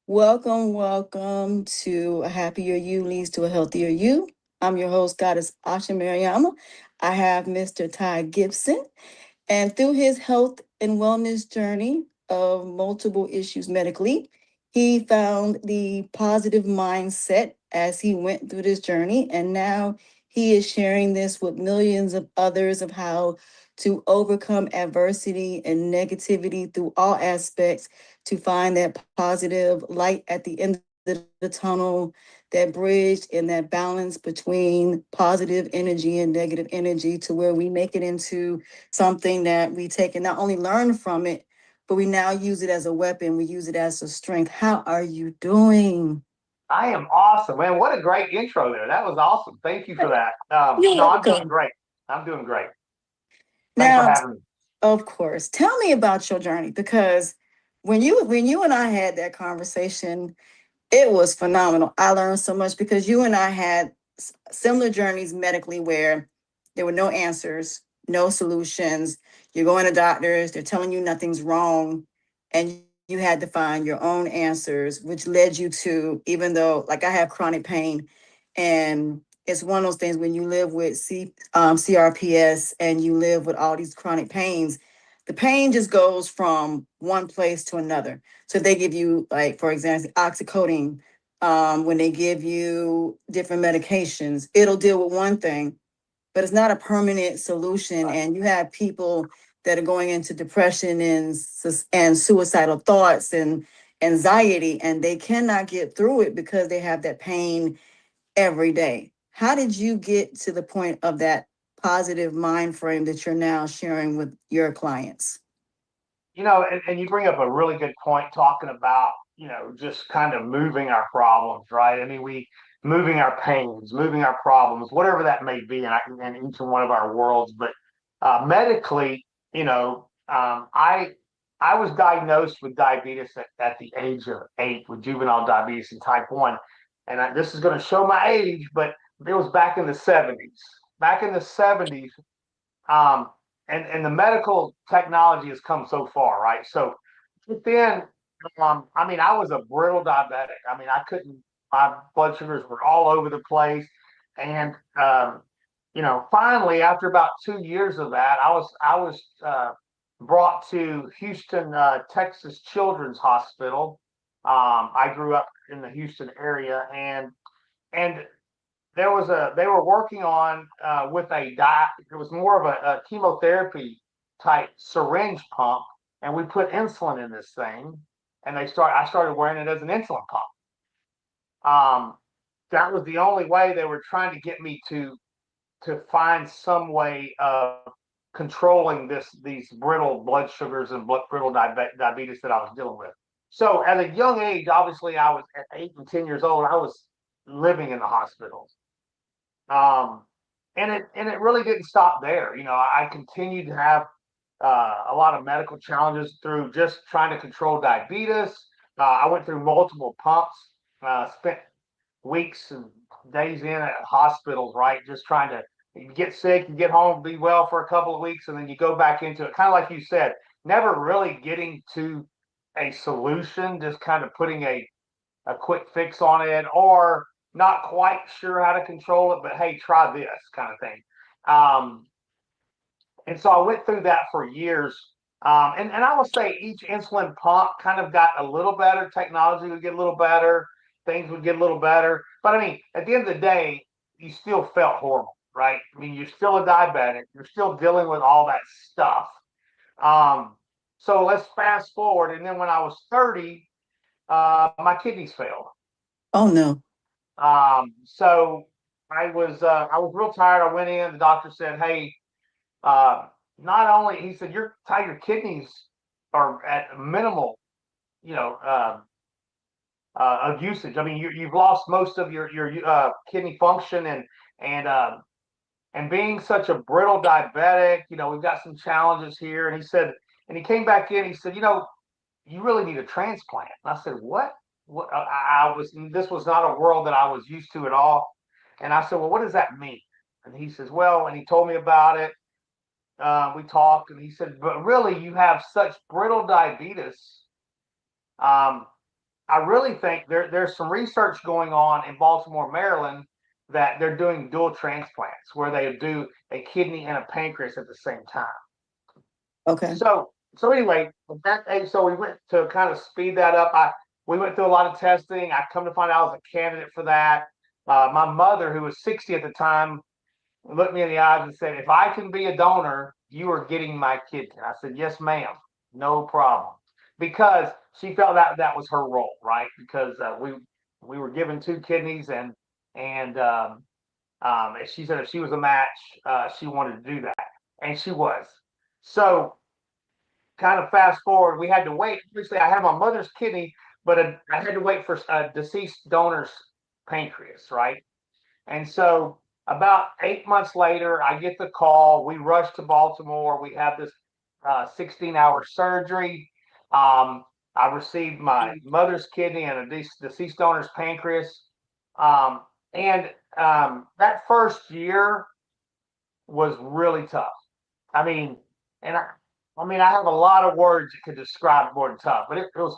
Welcome to A Happier You Leads to a Healthier You. I'm your host, Goddess Asha Mariama. I have Mr. Ty Gibson, and through his health and wellness journey of multiple issues medically, he found the positive mindset as he went through this journey. And now he is sharing this with millions of others of how to overcome adversity and negativity through all aspects to find that positive light at the end of the tunnel, that bridge and that balance between positive energy and negative energy to where we make it into something that we take and not only learn from it, but we now use it as a weapon. We use it as a strength. How are you doing? I am awesome, man. What a great intro there. That was awesome. Thank you for that. You're No, I'm doing welcome. great. I'm doing great. Thanks for Now, having me. of course, tell me about your journey because when you and I had that conversation, it was phenomenal. I learned so much because you and I had similar journeys medically where there were no answers, no solutions. You're going to doctors, they're telling you nothing's wrong, and you had to find your own answers, which led you to, even though, like, I have chronic pain, and it's one of those things when you live with CRPS and you live with all these chronic pains, the pain just goes from one place to another. So if they give you, like, for example, oxycodone, when they give you different medications, it'll deal with one thing, but it's not a permanent solution. Right. And you have people that are going into depression and suicidal thoughts and anxiety, and they cannot get through it because they have that pain every day. How did you get to the point of that positive mind frame that you're now sharing with your clients? And you bring up a really good point talking about, just kind of moving our problems, right? I mean, we moving our pains, moving our problems, whatever that may be in each one of our worlds. But medically, I was diagnosed with diabetes at the age of 8 with juvenile diabetes and type 1. And this is going to show my age, but it was back in the 70s. Back in the 70s, um, and the medical technology has come so far, right? So but then, I mean, I was a brittle diabetic. I mean, I couldn't. My blood sugars were all over the place, and finally, after about 2 years of that, I was brought to Houston, Texas Children's Hospital. I grew up in the Houston area, and they were working on with it was more of a chemotherapy type syringe pump, and we put insulin in this thing, and I started wearing it as an insulin pump. um that was the only way they were trying to get me to find some way of controlling these brittle blood sugars and brittle diabetes that I was dealing with. So at a young age, obviously I was at 8 and 10 years old, I was living in the hospitals. Um, and it really didn't stop there. I continued to have a lot of medical challenges through just trying to control diabetes. I went through multiple pumps, spent weeks and days in at hospitals, right? Just trying to you get sick, you get home, be well for a couple of weeks, and then you go back into it. Kind of like you said, never really getting to a solution, just kind of putting a quick fix on it, or not quite sure how to control it, but hey, try this kind of thing. Um, and so I went through that for years. And I will say each insulin pump kind of got a little better. Technology would get a little better. Things would get a little better. But I mean, at the end of the day, you still felt horrible, right? I mean, you're still a diabetic. You're still dealing with all that stuff. Um, so let's fast forward. And then when I was 30, my kidneys failed. Oh no. So I was real tired. I went in. The doctor said, "Hey, uh, not only," he said, your kidneys are at minimal, you know, of usage. I mean, you've lost most of your kidney function, and uh, and being such a brittle diabetic, we've got some challenges here." And he said, and he came back in. He said, "You really need a transplant." And I said, "What?" What I was This was not a world that I was used to at all. And I said, "Well, what does that mean?" And he says, "Well," and he told me about it. We talked, and he said, "But really, you have such brittle diabetes, um, I really think there's some research going on in Baltimore, Maryland, that they're doing dual transplants where they do a kidney and a pancreas at the same time. Okay. So anyway, so we went to kind of speed that up. We went through a lot of testing. I come to find out I was a candidate for that. My mother, who was 60 at the time, looked me in the eyes and said, "If I can be a donor, you are getting my kidney." I said, "Yes, ma'am, no problem," because she felt that that was her role, right? Because we were given two kidneys, and she said if she was a match, she wanted to do that, and she was. So kind of fast forward, we had to wait. Obviously, I had my mother's kidney, but I had to wait for a deceased donor's pancreas, right? And so about 8 months later, I get the call. We rush to Baltimore. We have this 16-hour surgery. Um, I received my mother's kidney and a deceased donor's pancreas. Um, and that first year was really tough. I mean, and I mean, I have a lot of words that could describe more than tough, but it was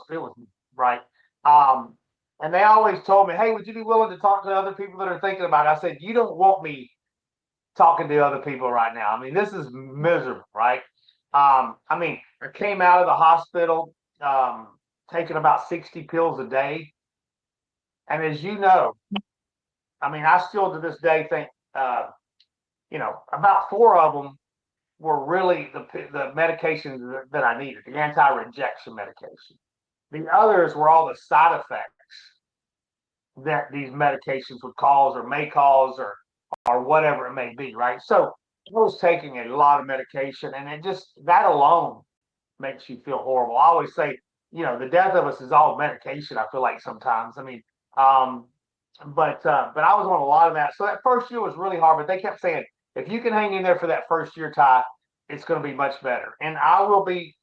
right. Um, and they always told me, "Hey, would you be willing to talk to other people that are thinking about it?" I said, "You don't want me talking to other people right now. I mean, this is miserable, right?" I mean, I came out of the hospital taking about 60 pills a day, and as you know, I mean, I still to this day think, about four of them were really the medications that I needed, the anti-rejection medication. The others were all the side effects that these medications would cause or may cause or whatever it may be, right? So I was taking a lot of medication, and it just that alone makes you feel horrible. I always say, the death of us is all medication. I feel like sometimes. I mean, um, but I was on a lot of that. So that first year was really hard. But they kept saying, if you can hang in there for that first year, Ty, it's going to be much better. And I will be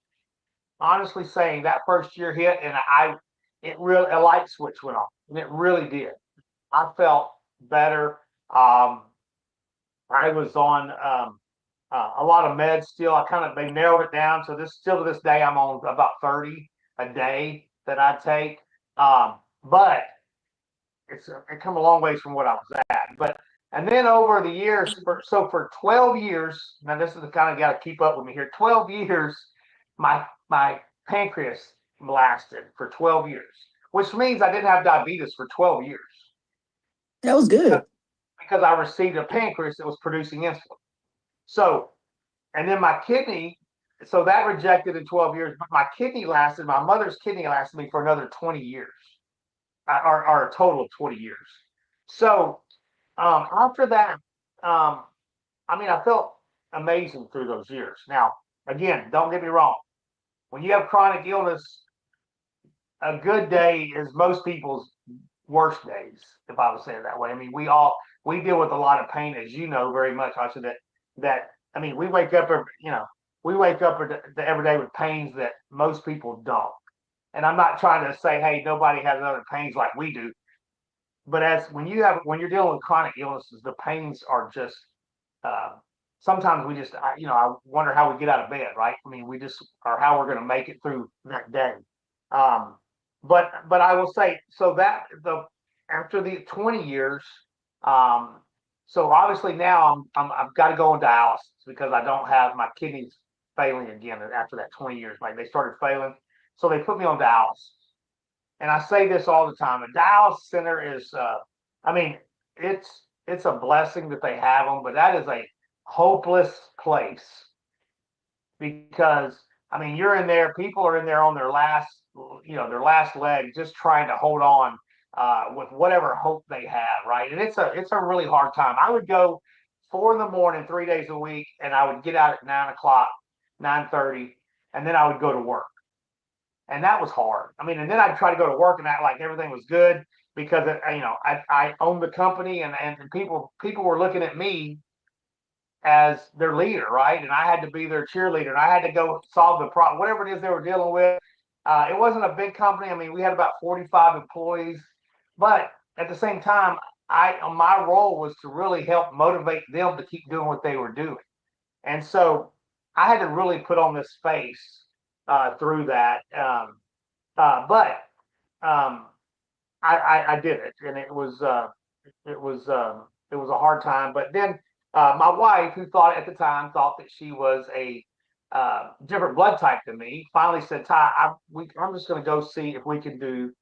honestly saying that first year hit, and it really a light switch went on, and it really did. I felt better. Um, I was on a lot of meds still. They narrowed it down. So to this day, I'm on about 30 a day that I take. But it come a long ways from what I was at. But and then over the years, for 12 years, now this is the kind of got to keep up with me here. 12 years, my pancreas lasted for 12 years, which means I didn't have diabetes for 12 years That was because, good. because I received a pancreas that was producing insulin. So, and then my kidney, so that rejected in 12 years, but my mother's kidney lasted me for another 20 years, or a total of 20 years. So after that, I mean, I felt amazing through those years. Now, again, don't get me wrong. When you have chronic illness, a good day is most people's worst days, if I would say it that way. I mean, we deal with a lot of pain, as you know very much. I said that I mean, we wake up every day with pains that most people don't. And I'm not trying to say, hey, nobody has other pains like we do. But when you're dealing with chronic illnesses, the pains are just uh, sometimes I wonder how we get out of bed, right? I mean, we just or how we're going to make it through that day. Um, but I will say so that the after the 20 years, um, so obviously now I've got to go on dialysis because I don't have my kidneys failing again after that 20 years. Like they started failing, so they put me on dialysis. And I say this all the time. A dialysis center is, I mean, it's a blessing that they have them, but that is a hopeless place because I mean, you're in there. People are in there on their last leg, just trying to hold on with whatever hope they have, right? And it's a really hard time. I would go 4 in the morning, 3 days a week, and I would get out at 9 o'clock, 9:30, and then I would go to work, and that was hard. I mean, and then I'd try to go to work and act like everything was good because I owned the company, and people were looking at me as their leader, right? And I had to be their cheerleader, and I had to go solve the problem, whatever it is they were dealing with. It wasn't a big company. I mean, we had about 45 employees, but at the same time, my role was to really help motivate them to keep doing what they were doing. And so I had to really put on this face through that. But um, I did it, and it was it was a hard time. But then my wife, who thought at the time thought that she was a different blood type than me, finally said, "Ty, I'm just going to go see if we can do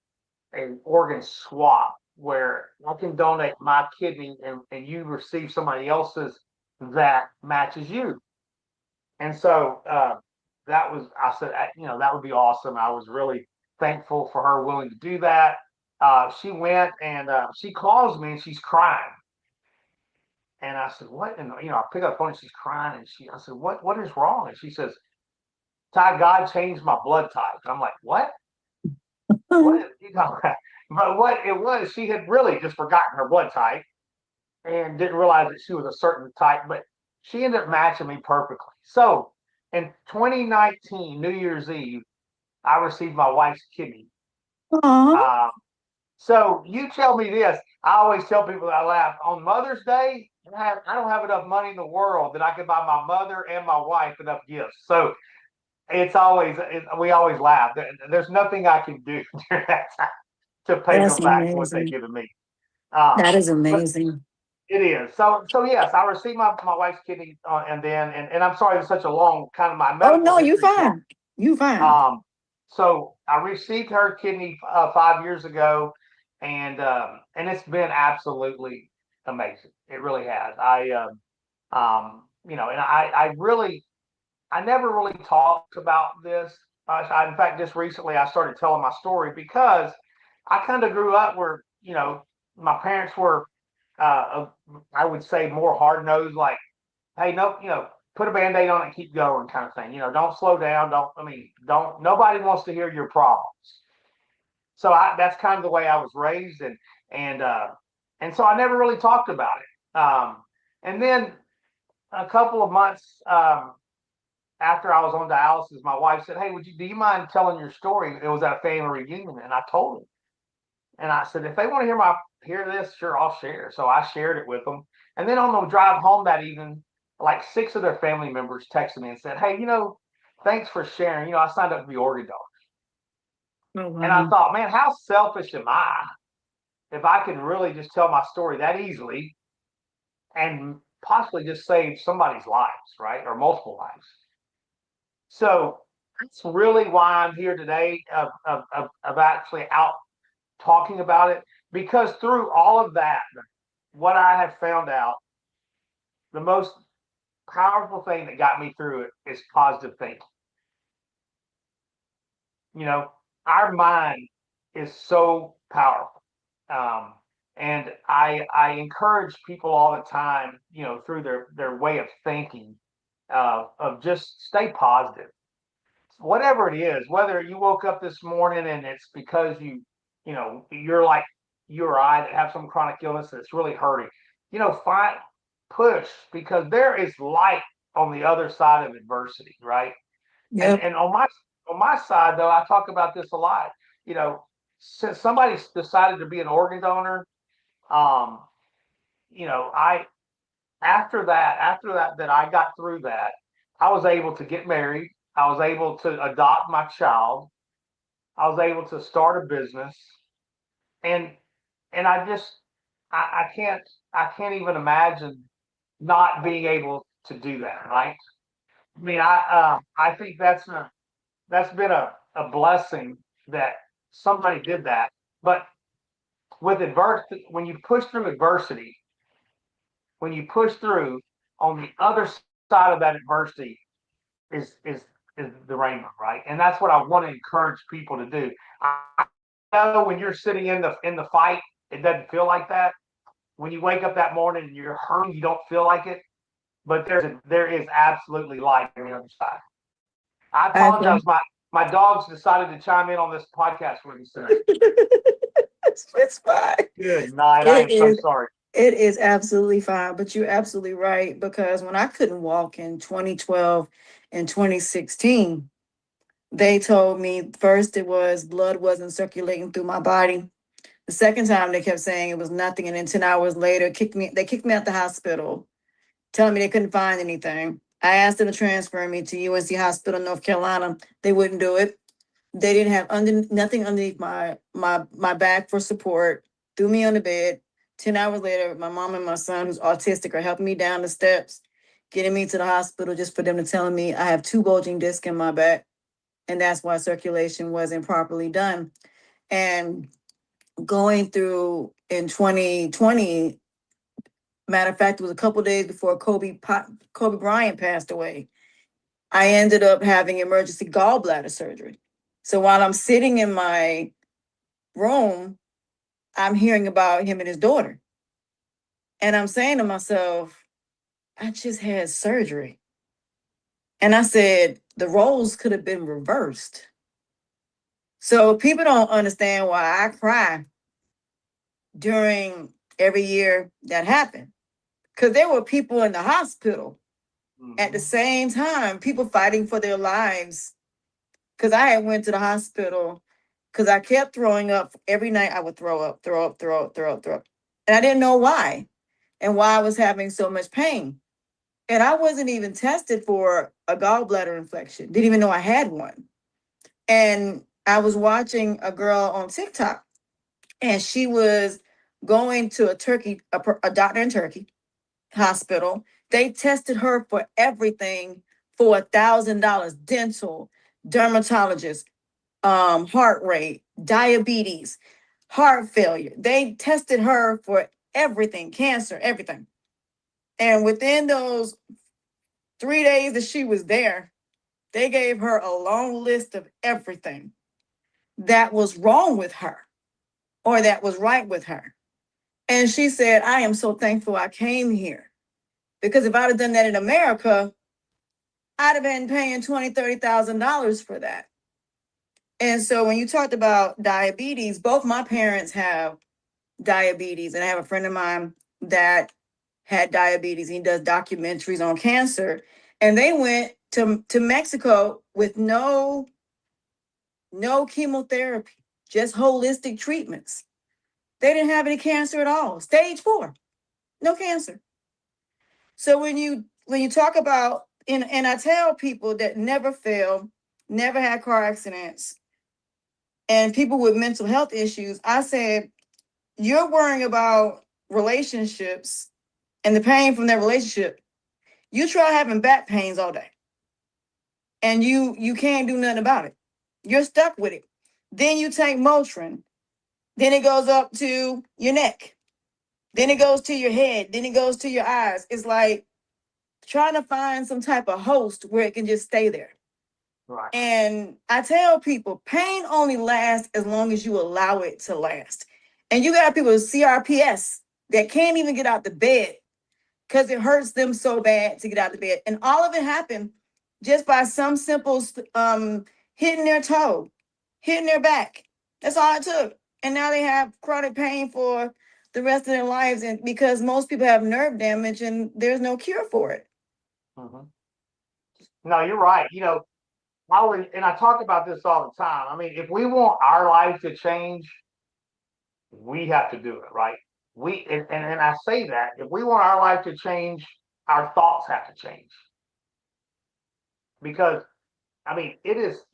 an organ swap where I can donate my kidney and you receive somebody else's that matches you." And so that was, I said, that would be awesome. I was really thankful for her willing to do that. She went and she calls me and she's crying. And I said, what? And, I pick up the phone and she's crying. And I said, what is wrong? And she says, Ty, God changed my blood type. And I'm like, what? What? But what it was, she had really just forgotten her blood type and didn't realize that she was a certain type, but she ended up matching me perfectly. So in 2019, New Year's Eve, I received my wife's kidney. Aw. Um, so you tell me this. I always tell people that I laugh on Mother's Day. I don't have enough money in the world that I could buy my mother and my wife enough gifts. So we always laugh. There's nothing I can do during that time to pay That's them back for what they've amazing. given me. Um, That is but amazing. it is. So yes, I received my wife's kidney, and I'm sorry it's such a long kind of my Oh medical no, you history is long. fine. You fine. So I received her kidney 5 years ago, and it's been absolutely amazing. It really has. And I never really talked about this. In fact, just recently I started telling my story because I kind of grew up where my parents were, uh, I would say, more hard nosed, like, hey, no, put a band-aid on it and keep going kind of thing. Don't slow down. Don't, nobody wants to hear your problems. So that's kind of the way I was raised. And, uh, and so I never really talked about it. And then a couple of months, after I was on dialysis, my wife said, "Hey, do you mind telling your story?" It was at a family reunion, and I told them. And I said, if they want to hear this, sure, I'll share. So I shared it with them. And then on the drive home that evening, like 6 of their family members texted me and said, "Hey, thanks for sharing. I signed up to be organ donor." Oh And I wow. thought, man, how selfish am I if I can really just tell my story that easily and possibly just save somebody's lives, right? Or multiple lives. So that's really why I'm here today of actually out talking about it, because through all of that, what I have found out, the most powerful thing that got me through it is positive thinking. You know, our mind is so powerful. Um, and I encourage people all the time, through their way of thinking, of just stay positive. Whatever it is, whether you woke up this morning and it's because you're like you or I that have some chronic illness that's really hurting, find push, because there is light on the other side of adversity, right? And Yep. and on my side though, I talk about this a lot. You know, since somebody's decided to be an organ donor, um, I after that I got through that, I was able to get married. I was able to adopt my child. I was able to start a business, and I just I can't even imagine not being able to do that. Right? I mean, I think that's been a blessing that somebody did that. But with adversity, when you push through adversity, when you push through, on the other side of that adversity is is is the rainbow, right? And that's what I want to encourage people to do. I know when you're sitting in the fight, it doesn't feel like that. When you wake up that morning and you're hurting, you don't feel like it. But there is absolutely light on the other side. I I apologize. My dogs decided to chime in on this podcast with me tonight. it's fine. Good night. I It am so is. sorry. It is absolutely fine, but you're absolutely right, because when I couldn't walk in 2012 and 2016, they told me first it was blood wasn't circulating through my body. The second time they kept saying it was nothing, and then 10 hours later they kicked me out the hospital, telling me they couldn't find anything. I asked them to transfer me to UNC Hospital, North Carolina. They wouldn't do it. They didn't have nothing underneath my back for support. Threw me on the bed. 10 hours later, my mom and my son, who's autistic, are helping me down the steps, getting me to the hospital just for them to tell me I have two bulging discs in my back, and that's why circulation wasn't properly done. And going through in 2020, matter of fact, it was a couple days before Kobe Bryant passed away. I ended up having emergency gallbladder surgery. So while I'm sitting in my room, I'm hearing about him and his daughter. And I'm saying to myself, I just had surgery. And I said, the roles could have been reversed. So people don't understand why I cry during every year that happened. Because there were people in the hospital at the same time, people fighting for their lives. Because I had went to the hospital because I kept throwing up. Every night I would throw up, throw up, throw up, throw up, throw up. And I didn't know why and why I was having so much pain. And I wasn't even tested for a gallbladder infection. Didn't even know I had one. And I was watching a girl on TikTok, and she was going to a doctor in Turkey hospital. They tested her for everything for $1,000: dental, dermatologist, heart rate, diabetes, heart failure. They tested her for everything, cancer, everything. And within those 3 days that she was there, they gave her a long list of everything that was wrong with her or that was right with her. And she said, I am so thankful I came here, because if I'd have done that in America, I'd have been paying $20,000, $30,000 for that. And so when you talked about diabetes, both my parents have diabetes, and I have a friend of mine that had diabetes. He does documentaries on cancer, and they went to Mexico with no chemotherapy, just holistic treatments. They didn't have any cancer at all. Stage 4, no cancer. So when you talk about, and I tell people that never fail, never had car accidents, and people with mental health issues, I said, you're worrying about relationships and the pain from that relationship. You try having back pains all day, and you can't do nothing about it. You're stuck with it. Then you take Motrin. Then it goes up to your neck. Then it goes to your head. Then it goes to your eyes. It's like trying to find some type of host where it can just stay there. Right. And I tell people, pain only lasts as long as you allow it to last. And you got people with CRPS that can't even get out the bed because it hurts them so bad to get out of bed. And all of it happened just by some simple hitting their toe, hitting their back. That's all it took. And now they have chronic pain for the rest of their lives, and because most people have nerve damage and there's no cure for it. Mm-hmm. No, you're right. And I talk about this all the time. I mean, if we want our life to change, we have to do it, right? And I say that if we want our life to change, our thoughts have to change. Because I mean, it is,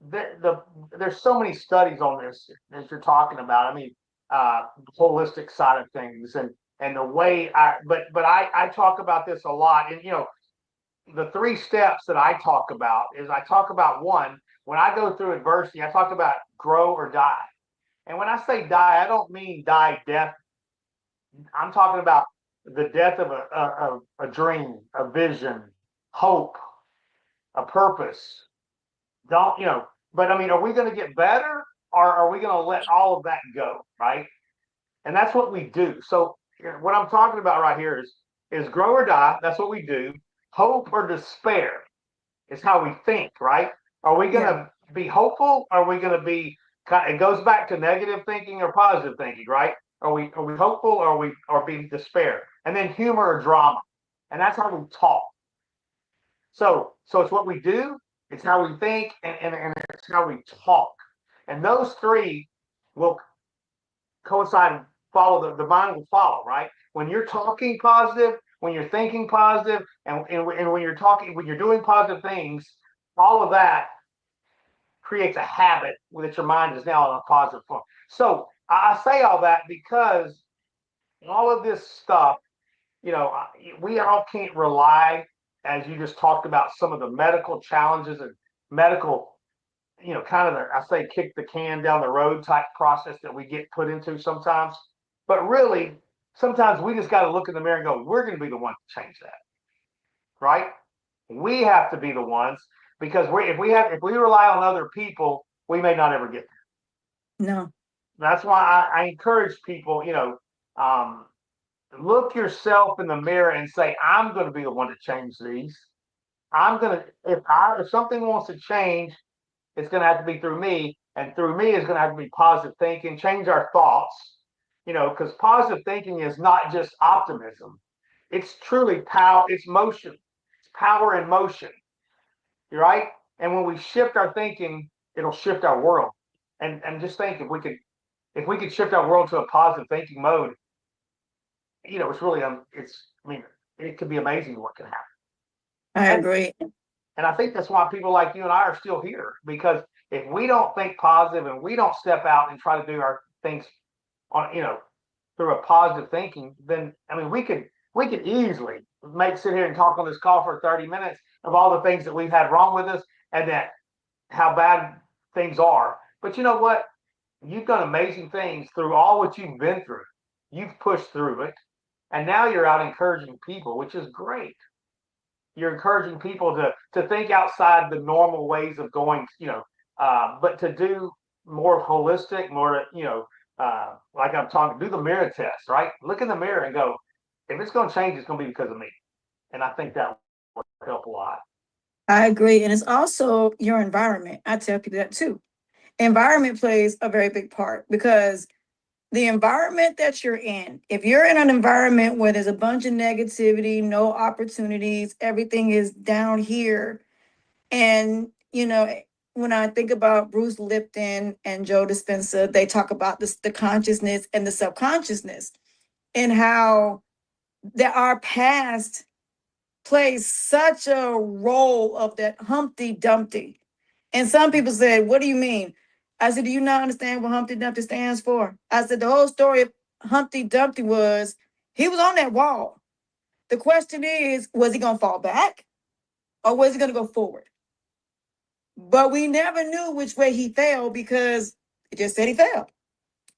there's so many studies on this as you're talking about. I mean, holistic side of things, and the way I talk about this a lot. And the 3 steps that I talk about is, I talk about, one, when I go through adversity, I talk about grow or die. And when I say die, I don't mean die death. I'm talking about the death of a dream, a vision, hope, a purpose. Don't, but I mean, are we going to get better, or are we going to let all of that go? Right. And that's what we do. So what I'm talking about right here is grow or die. That's what we do. Hope or despair is how we think, right? Are we going to be hopeful? Are we going to be, it goes back to negative thinking or positive thinking, right? Are we hopeful, or be despair? And then humor or drama. And that's how we talk. So it's what we do, it's how we think, and it's how we talk. And those 3 will coincide and follow, the mind will follow, right? When you're talking positive, when you're thinking positive, and when you're doing positive things, all of that creates a habit that your mind is now in a positive form. So I say all that because all of this stuff, you know, we all can't rely, as you just talked about, some of the medical challenges and medical, you know, kind of the, I say, kick the can down the road type process that we get put into sometimes. But really, sometimes we just got to look in the mirror and go, we're going to be the one to change that, right? We have to be the ones because if we rely on other people, we may not ever get there. No. That's why I encourage people, you know, um, look yourself in the mirror and say, I'm going to be the one to change these. I'm going to, if something wants to change, it's going to have to be through me. And through me is going to have to be positive thinking, change our thoughts, you know, because positive thinking is not just optimism. It's truly power, it's motion, it's power in motion, right? And when we shift our thinking, it'll shift our world. And just think if we could shift our world to a positive thinking mode, you know, it's really I mean, it could be amazing what can happen. I And agree. and I think that's why people like you and I are still here because if we don't think positive and we don't step out and try to do our things on, you know, through a positive thinking, then I mean we could easily sit here and talk on this call for 30 minutes of all the things that we've had wrong with us and that how bad things are. But you know what? You've done amazing things through all what you've been through. You've pushed through it. And now you're out encouraging people, which is great. You're encouraging people to think outside the normal ways of going, you know, but to do more holistic, more, you know, like I'm talking, do the mirror test, right? Look in the mirror and go, if it's going to change, it's going to be because of me. And I think that will help a lot. I agree. And it's also your environment. I tell people that too. Environment plays a very big part because the environment that you're in, if you're in an environment where there's a bunch of negativity, no opportunities, everything is down here. And, you know, when I think about Bruce Lipton and Joe Dispenza, they talk about this, the consciousness and the subconsciousness and how that our past plays such a role of that Humpty Dumpty. And some people said, what do you mean? I said, do you not understand what Humpty Dumpty stands for? I said, the whole story of Humpty Dumpty was he was on that wall. The question is, was he going to fall back or was he going to go forward? But we never knew which way he fell because it just said he fell.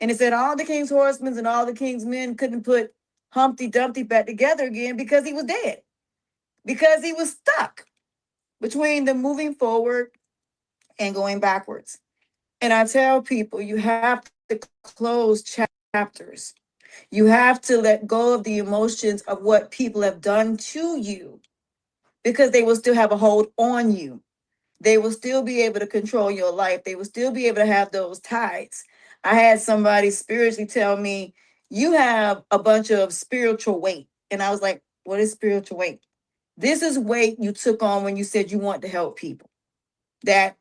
And it said all the king's horsemen and all the king's men couldn't put Humpty Dumpty back together again because he was dead, because he was stuck between the moving forward and going backwards. And I tell people, you have to close chapters. You have to let go of the emotions of what people have done to you because they will still have a hold on you. They will still be able to control your life. They will still be able to have those tides. I had somebody spiritually tell me, you have a bunch of spiritual weight. And I was like, what is spiritual weight? This is weight you took on when you said you want to help people, that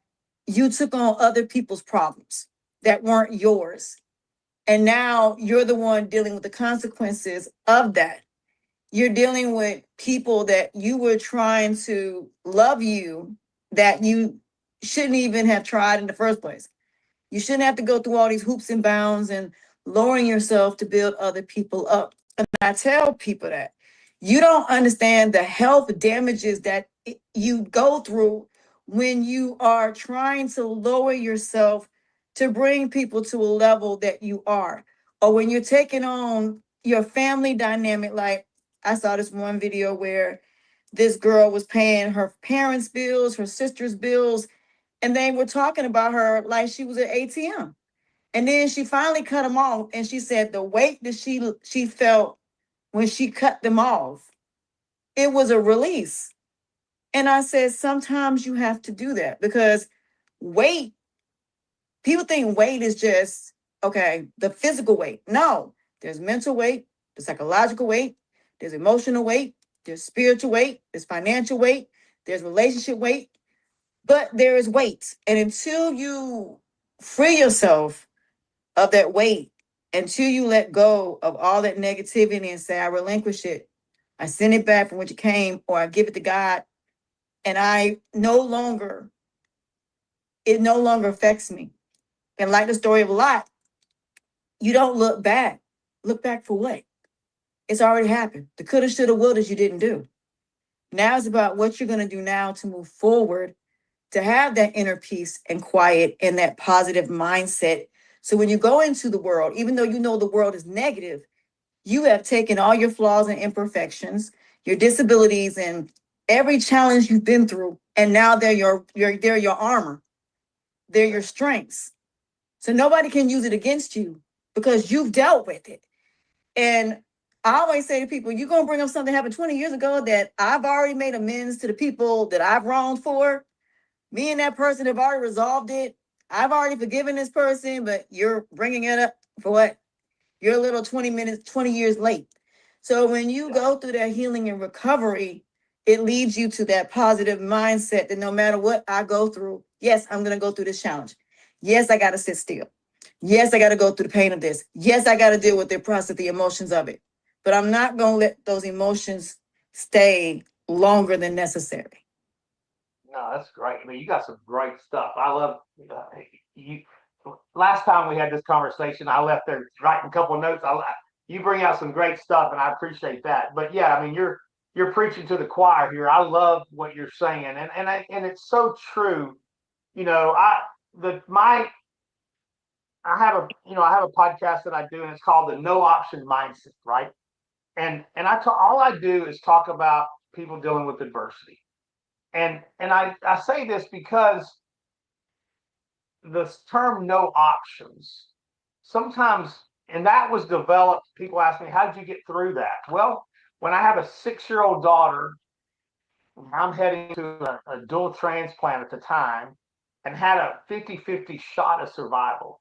you took on other people's problems that weren't yours. And now you're the one dealing with the consequences of that. You're dealing with people that you were trying to love you that you shouldn't even have tried in the first place. You shouldn't have to go through all these hoops and bounds and lowering yourself to build other people up. And I tell people that you don't understand the health damages that you go through when you are trying to lower yourself to bring people to a level that you are, or when you're taking on your family dynamic. Like I saw this one video where this girl was paying her parents' bills, her sister's bills, and they were talking about her like she was an ATM. And then she finally cut them off, and she said the weight that she felt when she cut them off, it was a release. And I said, sometimes you have to do that because weight, people think weight is just, okay, the physical weight. No, there's mental weight, there's psychological weight, there's emotional weight, there's spiritual weight, there's financial weight, there's relationship weight, but there is weight. And until you free yourself of that weight, until you let go of all that negativity and say, I relinquish it, I send it back from which it came, or I give it to God, and I no longer it no longer affects me. And like the story of Lot, you don't look back. Look back for what? It's already happened. The coulda, shoulda, woulda you didn't do. Now it's about what you're going to do now to move forward, to have that inner peace and quiet and that positive mindset. So when you go into the world, even though you know the world is negative, you have taken all your flaws and imperfections, your disabilities, and every challenge you've been through, and now they're your armor. They're your strengths. So nobody can use it against you because you've dealt with it. And I always say to people, you're going to bring up something that happened 20 years ago that I've already made amends to the people that I've wronged for. Me and that person have already resolved it. I've already forgiven this person, but you're bringing it up for what? You're a little 20 minutes, 20 years late. So when you go through that healing and recovery, it leads you to that positive mindset that no matter what I go through, yes, I'm going to go through this challenge. Yes, I got to sit still. Yes, I got to go through the pain of this. Yes, I got to deal with the process, the emotions of it. But I'm not going to let those emotions stay longer than necessary. No, that's great. I mean, you got some great stuff. I love you. Last time we had this conversation, I left there writing a couple of notes. You bring out some great stuff, and I appreciate that. But yeah, I mean, you're preaching to the choir here. I love what you're saying, and it's so true. You know, the my I have a podcast that I do, and it's called the No Option Mindset, right? And all I do is talk about people dealing with adversity. And I say this because the term no options sometimes, and that was developed. People ask me, how did you get through that? Well, when I have a 6-year-old daughter, I'm heading to a dual transplant at the time and had a 50-50 shot of survival.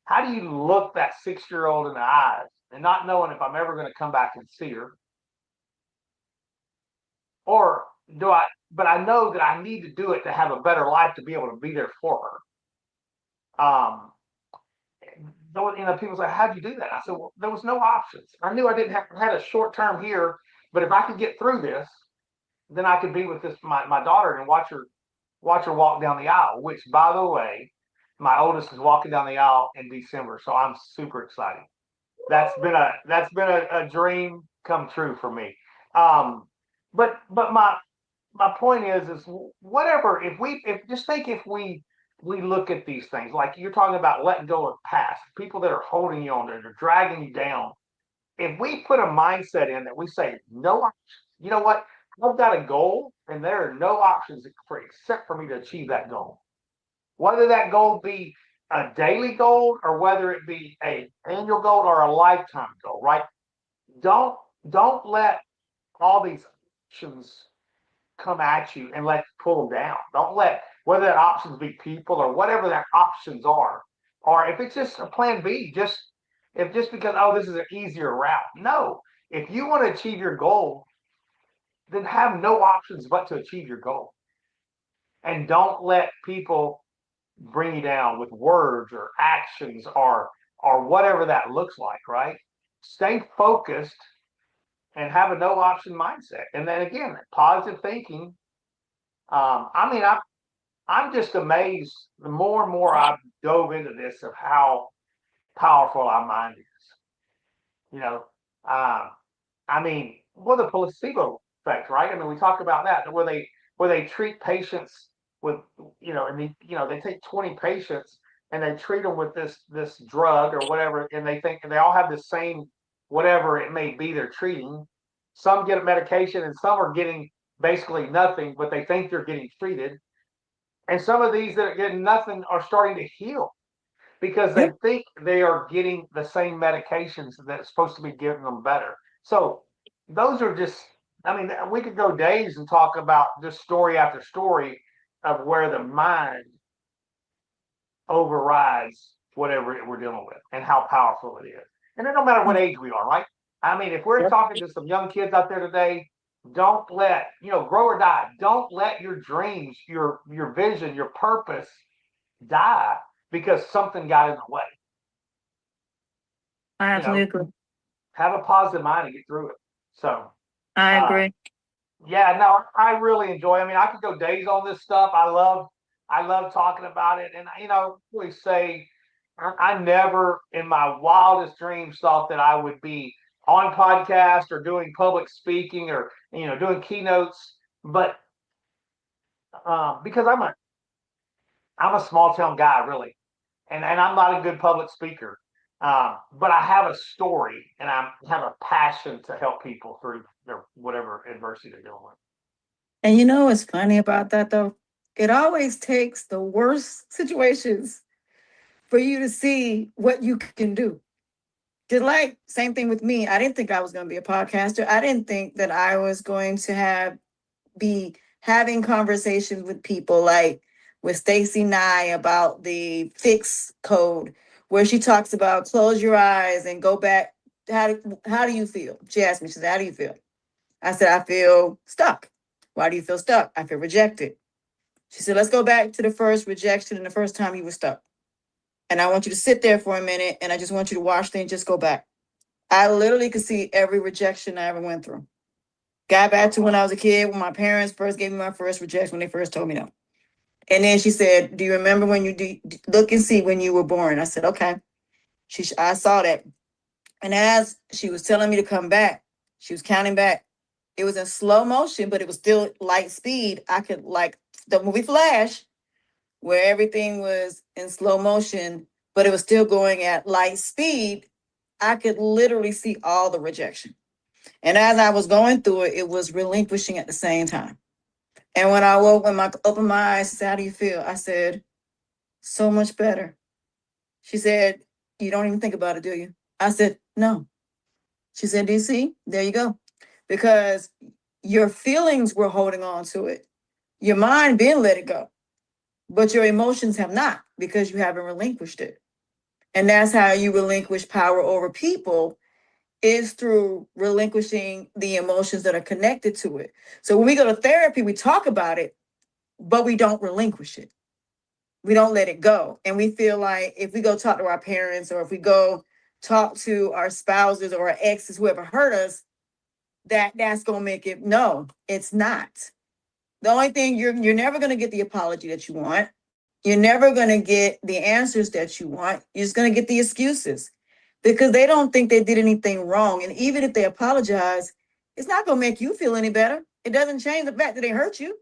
How do you look that 6-year-old in the eyes and not knowing if I'm ever going to come back and see her? Or do I, but I know that I need to do it to have a better life to be able to be there for her. People say, how'd you do that? I said, well, there was no options. I knew I didn't have had a short term here, but if I could get through this, then I could be with my daughter and watch her walk down the aisle, which by the way, my oldest is walking down the aisle in December. So I'm super excited. That's been a dream come true for me. Um, but my point is whatever, if just think, if we look at these things like you're talking about, letting go of the past, people that are holding you on, that are dragging you down. If we put a mindset in that we say no options, you know what, I've got a goal and there are no options except for me to achieve that goal, whether that goal be a daily goal or whether it be a annual goal or a lifetime goal, right? Don't let all these options come at you and let you pull them down. Don't let, whether that options be people or whatever that options are, or if it's just a plan B, just because, oh, this is an easier route. No, if you want to achieve your goal, then have no options but to achieve your goal, and don't let people bring you down with words or actions or whatever that looks like. Right? Stay focused and have a no option mindset, and then again, positive thinking. I mean, I'm just amazed the more and more I've dove into this of how powerful our mind is. You know, um, I mean, well, the placebo effect, right? I mean, we talk about that where they treat patients with, and they take 20 patients and they treat them with this drug or whatever, and they think, and they all have the same whatever it may be they're treating. Some get a medication and some are getting basically nothing, but they think they're getting treated. And some of these that are getting nothing are starting to heal because they Yep. think they are getting the same medications that's supposed to be giving them better. So those are just, I mean, we could go days and talk about just story after story of where the mind overrides whatever we're dealing with and how powerful it is. And it no matter what age we are, right? I mean, if we're Yep. talking to some young kids out there today, don't let, grow or die. Don't let your dreams, your vision, your purpose die because something got in the way. I You know, absolutely agree. have a positive mind and get through it. So, I uh, agree. yeah, no, I really enjoy. I mean, I could go days on this stuff. I love I love talking about it. And, really say, I never in my wildest dreams thought that I would be on podcast or doing public speaking or, doing keynotes. But because I'm a small town guy, really, and I'm not a good public speaker. But I have a story and I have a passion to help people through their whatever adversity they're dealing with. And you know what's funny about that though? It always takes the worst situations for you to see what you can do. Just like same thing with me. I didn't think I was going to be a podcaster. I didn't think that I was going to be having conversations with people like with Stacy Nye about the fix code, where she talks about close your eyes and go back. How do you feel? She asked me, she said, how do you feel? I said, I feel stuck. Why do you feel stuck? I feel rejected. She said, let's go back to the first rejection and the first time you were stuck. And I want you to sit there for a minute and I just want you to watch things, just go back. I literally could see every rejection I ever went through. Got back to when I was a kid, when my parents first gave me my first rejection, when they first told me no. And then she said, do you remember when you look and see when you were born? I said, okay. I saw that. And as she was telling me to come back, she was counting back. It was in slow motion, but it was still light speed. I could, like the movie Flash, where everything was in slow motion, but it was still going at light speed. I could literally see all the rejection. And as I was going through it, it was relinquishing at the same time. And when I woke, when I opened my eyes, she said, how do you feel? I said, so much better. She said, you don't even think about it, do you? I said, no. She said, do you see? There you go. Because your feelings were holding on to it. Your mind been let it go. But your emotions have not, because you haven't relinquished it. And that's how you relinquish power over people, is through relinquishing the emotions that are connected to it. So when we go to therapy, we talk about it, but we don't relinquish it. We don't let it go. And we feel like if we go talk to our parents, or if we go talk to our spouses or our exes, whoever hurt us, that's going to make it. No, it's not. The only thing, you're never going to get the apology that you want. You're never going to get the answers that you want. You're just going to get the excuses, because they don't think they did anything wrong. And even if they apologize, it's not going to make you feel any better. It doesn't change the fact that they hurt you.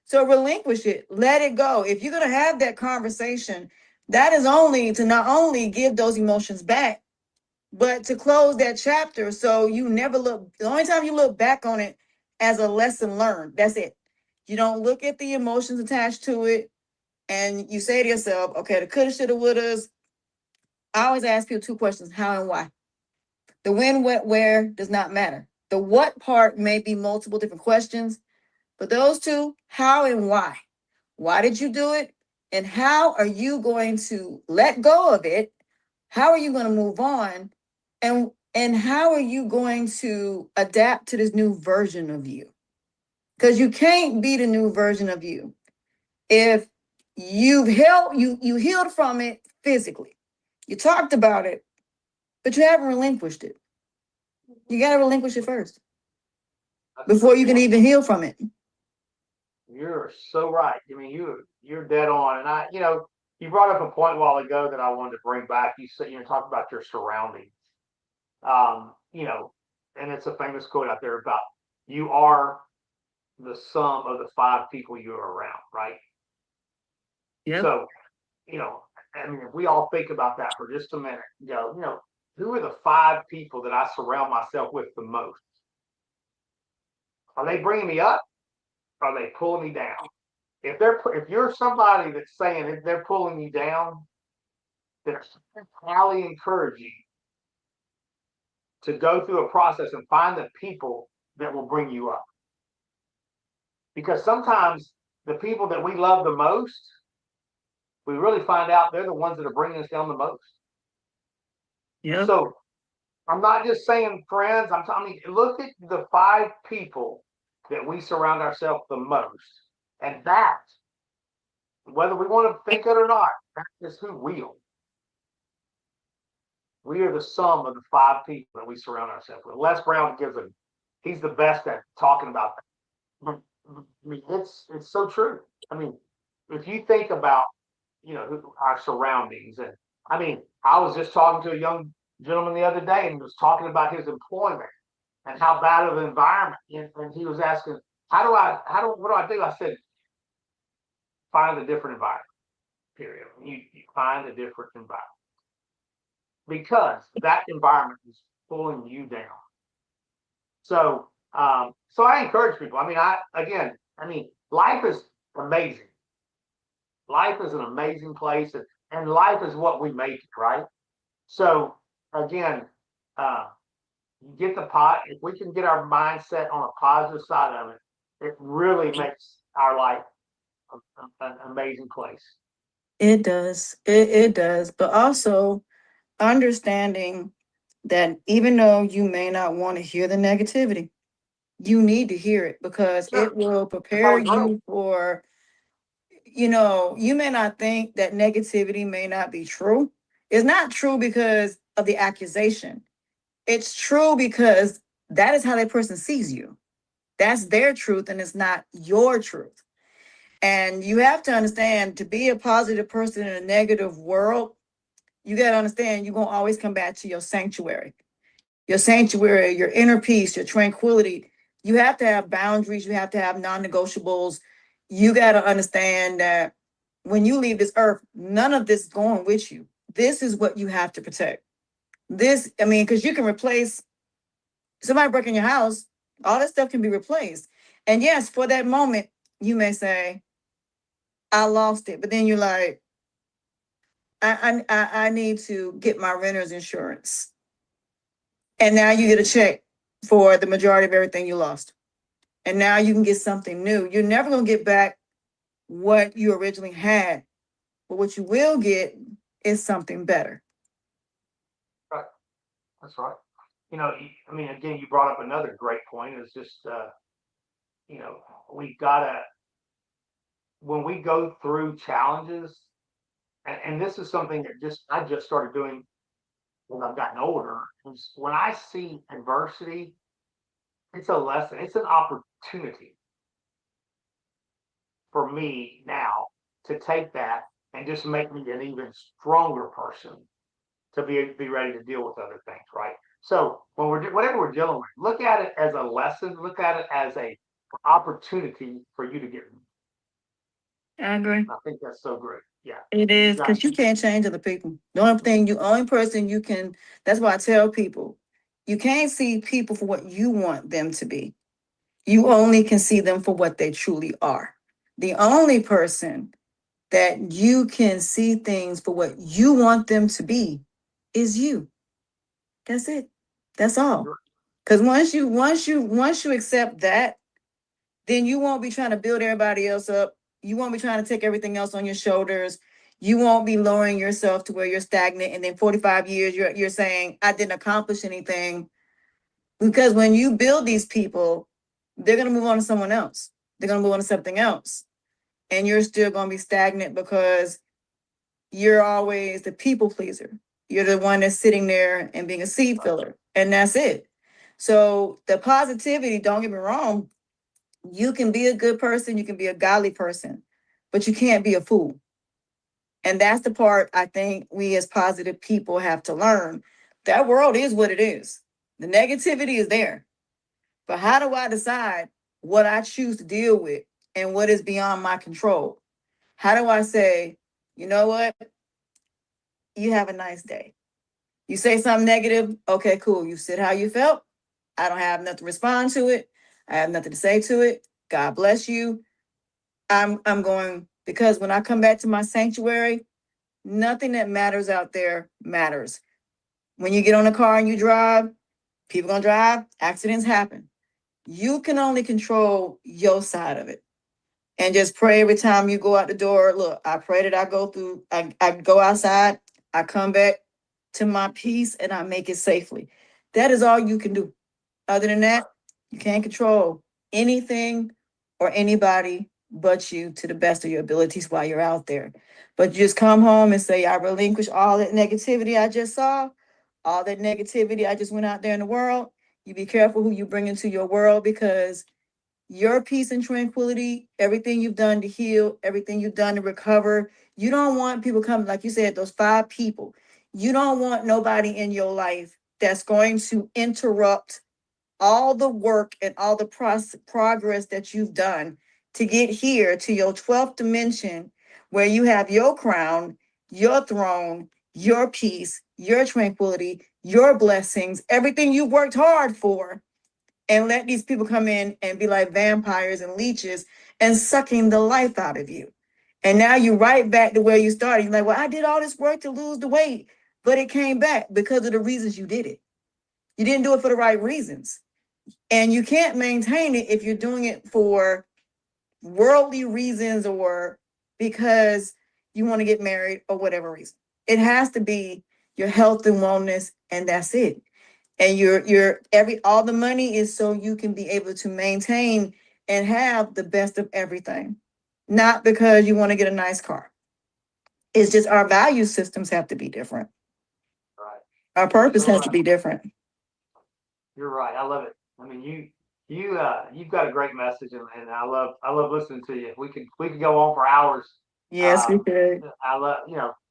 So relinquish it, let it go. If you're going to have that conversation, that is only to not only give those emotions back, but to close that chapter. So you never look, the only time you look back on it as a lesson learned, that's it. You don't look at the emotions attached to it. And you say to yourself, okay, the coulda, shoulda, wouldas. I always ask people two questions: how and why. The when, what, where does not matter. The what part may be multiple different questions, but those two, how and why. Why did you do it? And how are you going to let go of it? How are you going to move on? And how are you going to adapt to this new version of you? Because you can't be the new version of you if you healed from it physically. You talked about it, but you haven't relinquished it. You got to relinquish it first before you can even heal from it. You're so right. I mean, you're dead on. And you brought up a point a while ago that I wanted to bring back. You said, talk about your surroundings. Um, you know, and it's a famous quote out there about, you are the sum of the five people you're around, right? Yeah. So, you know, I mean, if we all think about that for just a minute, who are the five people that I surround myself with the most? Are they bringing me up? Are they pulling me down? If you're somebody that's saying that they're pulling you down, then I highly encourage you to go through a process and find the people that will bring you up. Because sometimes the people that we love the most, we really find out they're the ones that are bringing us down the most. Yeah. So I'm not just saying friends. I'm telling you, look at the five people that we surround ourselves the most, and that, whether we want to think it or not, that is who we are. We are the sum of the five people that we surround ourselves with. Les Brown gives he's the best at talking about that. I mean, it's so true. I mean, if you think about, our surroundings, and I mean, I was just talking to a young gentleman the other day and was talking about his employment and how bad of an environment, and he was asking, what do I do? I said, find a different environment. Period. You find a different environment because that environment is pulling you down. So I encourage people. I mean, life is amazing. Life is an amazing place, and life is what we make it, right? So again, uh, you get the pot. If we can get our mindset on a positive side of it, it really makes our life an amazing place. It does. It does. But also understanding that even though you may not want to hear the negativity, you need to hear it because Sure, it will that's how prepare we grow. you for, you may not think that negativity may not be true. It's not true because of the accusation. It's true because that is how that person sees you. That's their truth and it's not your truth. And you have to understand to be a positive person in a negative world, you got to understand you're going to always come back to your sanctuary, your inner peace, your tranquility. You have to have boundaries. You have to have non negotiables. You got to understand that when you leave this earth, none of this is going with you. This is what you have to protect. Because you can replace somebody breaking your house, all that stuff can be replaced. And yes, for that moment, you may say, I lost it. But then you're like, I need to get my renter's insurance. And now you get a check for the majority of everything you lost. And now you can get something new. You're never going to get back what you originally had, but what you will get is something better. Right. That's right. Again, you brought up another great point. Is just, you know, we gotta when we go through challenges, and this is something that just I just started doing when I've gotten older. Is when I see adversity, it's a lesson. It's an opportunity for me now to take that and just make me an even stronger person to be ready to deal with other things, right? So when whatever we're dealing with, look at it as a lesson. Look at it as a opportunity for you to get. I agree. I think that's so great. Yeah, It you is got. because you can't change other people. Only person you can, that's why I tell people, you can't see people for what you want them to be. You only can see them for what they truly are. The only person that you can see things for what you want them to be is you. That's it. That's all. Because once you accept that, then you won't be trying to build everybody else up. You won't be trying to take everything else on your shoulders. You won't be lowering yourself to where you're stagnant. And then 45 years, you're saying, I didn't accomplish anything. Because when you build these people, they're going to move on to someone else. They're going to move on to something else. And you're still going to be stagnant because you're always the people pleaser. You're the one that's sitting there and being a seed filler. And that's it. So the positivity, don't get me wrong, you can be a good person, you can be a godly person, but you can't be a fool. And that's the part I think we as positive people have to learn. That world is what it is. The negativity is there. But how do I decide what I choose to deal with and what is beyond my control? How do I say, you know what? You have a nice day. You say something negative, okay, cool. You said how you felt. I don't have nothing to respond to it. I have nothing to say to it. God bless you. I'm going because when I come back to my sanctuary, nothing that matters out there matters. When you get on a car and you drive, people gonna drive, accidents happen. You can only control your side of it. And just pray every time you go out the door. Look, I pray that I go outside, I come back to my peace and I make it safely. That is all you can do. Other than that, you can't control anything or anybody but you to the best of your abilities while you're out there. But you just come home and say, I relinquish all that negativity I just saw, all that negativity I just went out there in the world. You be careful who you bring into your world because your peace and tranquility, everything you've done to heal, everything you've done to recover. You don't want people coming, like you said, those 5 people. You don't want nobody in your life that's going to interrupt all the work and all the progress that you've done to get here to your 12th dimension, where you have your crown, your throne, your peace, your tranquility, your blessings, everything you worked hard for, and let these people come in and be like vampires and leeches and sucking the life out of you. And now you're right back to where you started. You're like, well, I did all this work to lose the weight, but it came back because of the reasons you did it. You didn't do it for the right reasons. And you can't maintain it if you're doing it for worldly reasons or because you want to get married or whatever reason. It has to be your health and wellness, and that's it. And your all the money is so you can be able to maintain and have the best of everything, not because you want to get a nice car. It's just our value systems have to be different. Right. Our purpose has to be different. You're right. I love it. I mean, you've got a great message, and I love listening to you. We could go on for hours. Yes, we could. I love,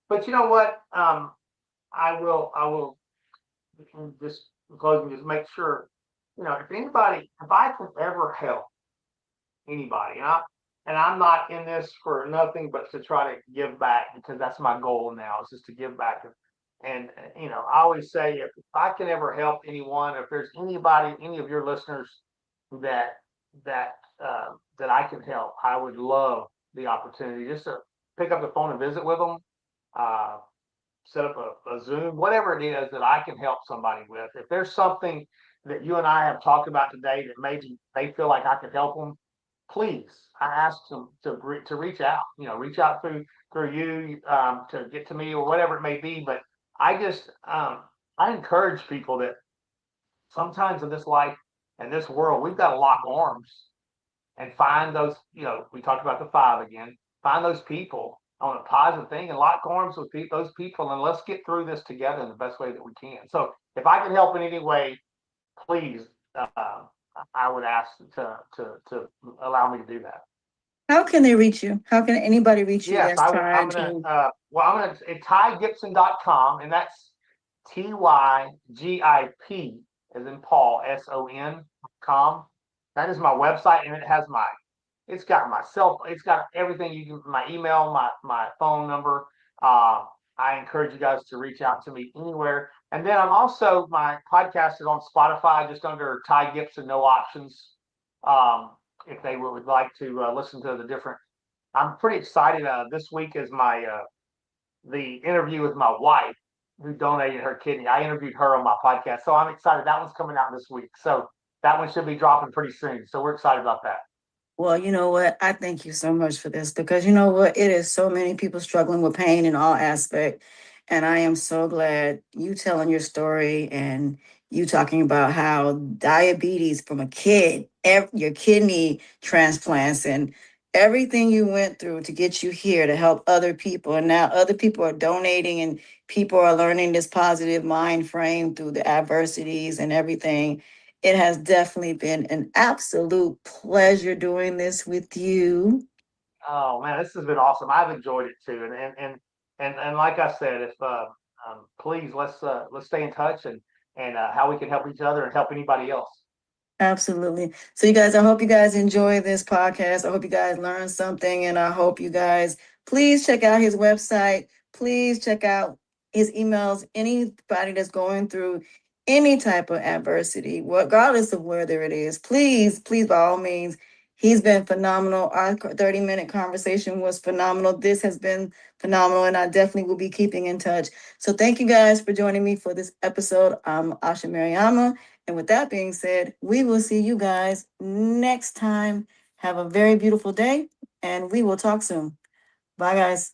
but you know what? I will just in closing, just make sure, if I can ever help anybody, and I'm not in this for nothing but to try to give back, because that's my goal now, is just to give back. And I always say, if I can ever help anyone, if there's anybody, any of your listeners that that that I can help, I would love the opportunity just to pick up the phone and visit with them, uh, set up a Zoom, whatever it is that I can help somebody with. If there's something that you and I have talked about today that maybe they feel like I could help them, please, I ask them to reach out. Reach out through you, to get to me or whatever it may be. But I just I encourage people that sometimes in this life and this world, we've got to lock arms and find those. We talked about the 5 again. Find those people on a positive thing and lock arms with those people, and let's get through this together in the best way that we can. So if I can help in any way, please, I would ask to allow me to do that. How can they reach you? How can anybody reach you? Yes, That's trying to. it's tygibson.com, and that's TYGIP as in Paul, SON.com. That is my website, and it's got it's got everything my email, my phone number. I encourage you guys to reach out to me anywhere. And then my podcast is on Spotify, just under Ty Gibson, no options. If they would like to listen to the different, I'm pretty excited. This week is the interview with my wife, who donated her kidney. I interviewed her on my podcast, so I'm excited. That one's coming out this week, so that one should be dropping pretty soon. So we're excited about that. Well, you know what? I thank you so much for this, because you know what? It is so many people struggling with pain in all aspects. And I am so glad you telling your story and you talking about how diabetes from a kid, your kidney transplants, and everything you went through to get you here to help other people. And now other people are donating and people are learning this positive mind frame through the adversities and everything. It has definitely been an absolute pleasure doing this with you. Oh man, this has been awesome. I've enjoyed it too, and like I said, if please, let's stay in touch, and how we can help each other and help anybody else. Absolutely. So, you guys, I hope you guys enjoy this podcast. I hope you guys learned something, and I hope you guys please check out his website. Please check out his emails. Anybody that's going through any type of adversity, regardless of whether it is, please, by all means, he's been phenomenal. Our 30-minute conversation was phenomenal. This has been phenomenal, and I definitely will be keeping in touch. So, thank you guys for joining me for this episode. I'm Asha Mariama. And with that being said, we will see you guys next time. Have a very beautiful day, and we will talk soon. Bye, guys.